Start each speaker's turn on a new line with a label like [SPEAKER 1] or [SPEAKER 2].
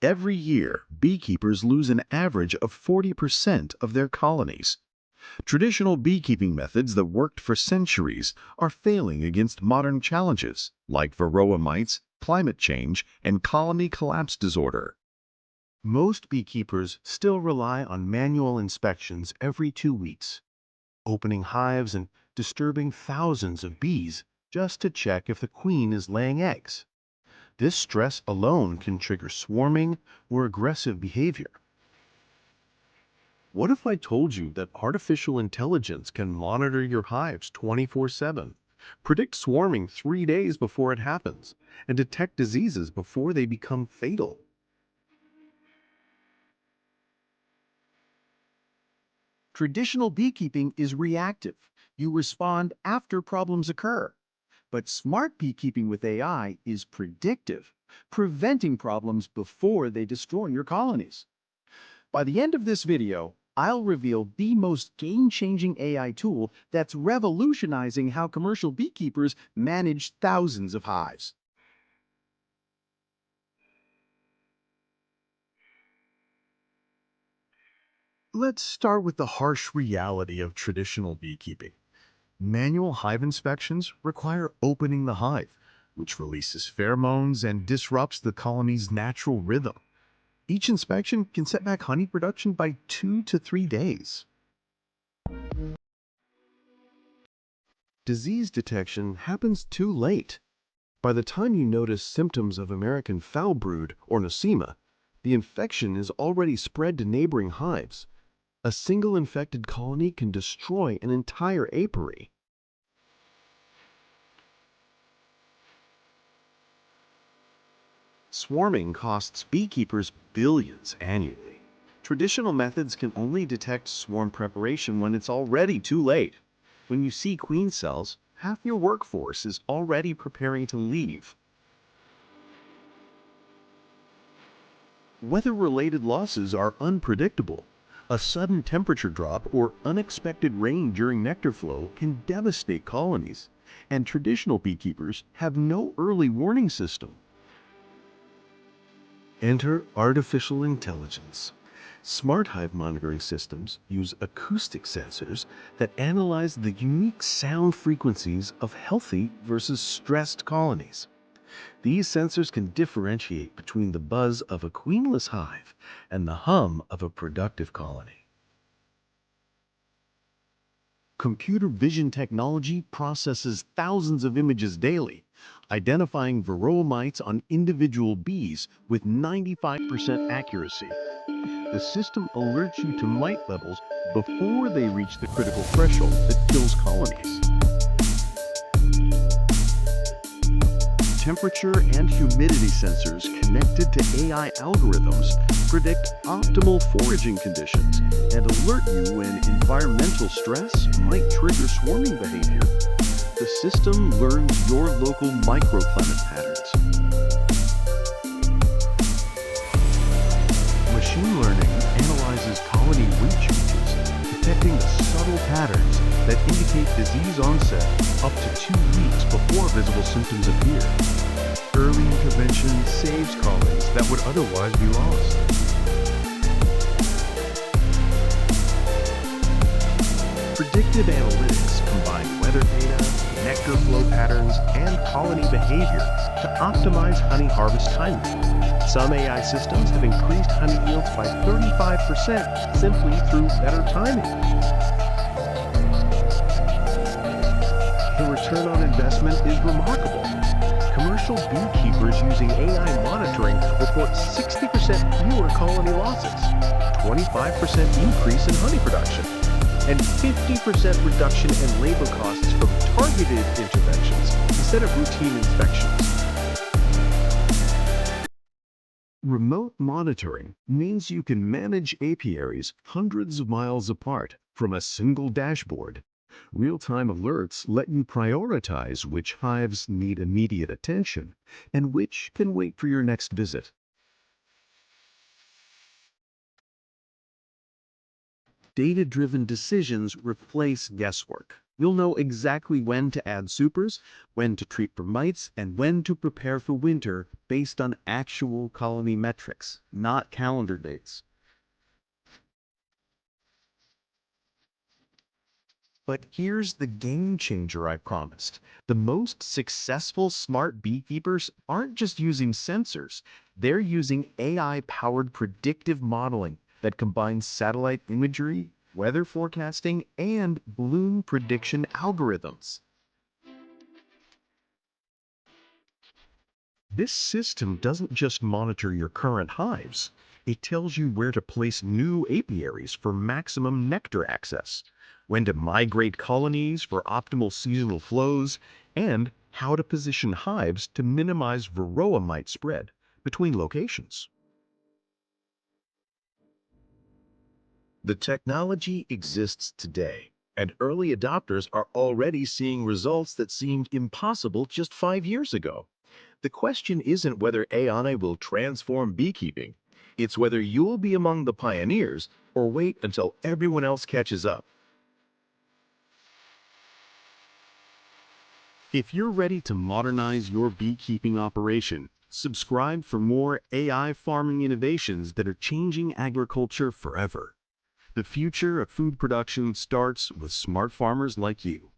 [SPEAKER 1] Every year, beekeepers lose an average of 40% of their colonies. Traditional beekeeping methods that worked for centuries are failing against modern challenges like varroa mites, climate change, and colony collapse disorder.
[SPEAKER 2] Most beekeepers still rely on manual inspections every 2 weeks, opening hives and disturbing thousands of bees just to check if the queen is laying eggs. This stress alone can trigger swarming or aggressive behavior. What if I told you that artificial intelligence can monitor your hives 24/7, predict swarming 3 days before it happens, and detect diseases before they become fatal?
[SPEAKER 3] Traditional beekeeping is reactive. You respond after problems occur. But smart beekeeping with AI is predictive, preventing problems before they destroy your colonies. By the end of this video, I'll reveal the most game-changing AI tool that's revolutionizing how commercial beekeepers manage thousands of hives.
[SPEAKER 2] Let's start with the harsh reality of traditional beekeeping. Manual hive inspections require opening the hive, which releases pheromones and disrupts the colony's natural rhythm. Each inspection can set back honey production by 2 to 3 days. Disease detection happens too late. By the time you notice symptoms of American foulbrood or nosema, the infection is already spread to neighboring hives. A single infected colony can destroy an entire apiary. Swarming costs beekeepers billions annually. Traditional methods can only detect swarm preparation when it's already too late. When you see queen cells, half your workforce is already preparing to leave. Weather-related losses are unpredictable. A sudden temperature drop or unexpected rain during nectar flow can devastate colonies, and traditional beekeepers have no early warning system. Enter artificial intelligence. Smart hive monitoring systems use acoustic sensors that analyze the unique sound frequencies of healthy versus stressed colonies. These sensors can differentiate between the buzz of a queenless hive and the hum of a productive colony. Computer vision technology processes thousands of images daily, identifying varroa mites on individual bees with 95% accuracy. The system alerts you to mite levels before they reach the critical threshold that kills colonies. Temperature and humidity sensors connected to AI algorithms predict optimal foraging conditions and alert you when environmental stress might trigger swarming behavior. The system learns your local microclimate patterns. Machine learning analyzes colony root changes, detecting the subtle patterns that indicate disease onset up to 2 weeks before visible symptoms appear. Early intervention saves colonies that would otherwise be lost. Predictive analytics combine weather data, nectar flow patterns, and colony behavior to optimize honey harvest timing. Some AI systems have increased honey yields by 35% simply through better timing. The return on investment is remarkable. Commercial beekeepers using AI monitoring report 60% fewer colony losses, 25% increase in honey production, and 50% reduction in labor costs from targeted interventions instead of routine inspections. Remote monitoring means you can manage apiaries hundreds of miles apart from a single dashboard. Real-time alerts let you prioritize which hives need immediate attention and which can wait for your next visit. Data-driven decisions replace guesswork. You'll know exactly when to add supers, when to treat for mites, and when to prepare for winter based on actual colony metrics, not calendar dates. But here's the game changer I promised. The most successful smart beekeepers aren't just using sensors, they're using AI-powered predictive modeling that combines satellite imagery, weather forecasting, and bloom prediction algorithms.
[SPEAKER 1] This system doesn't just monitor your current hives, it tells you where to place new apiaries for maximum nectar access, when to migrate colonies for optimal seasonal flows, and how to position hives to minimize varroa mite spread between locations. The technology exists today, and early adopters are already seeing results that seemed impossible just 5 years ago. The question isn't whether AI will transform beekeeping, it's whether you'll be among the pioneers or wait until everyone else catches up.
[SPEAKER 2] If you're ready to modernize your beekeeping operation, subscribe for more AI farming innovations that are changing agriculture forever. The future of food production starts with smart farmers like you.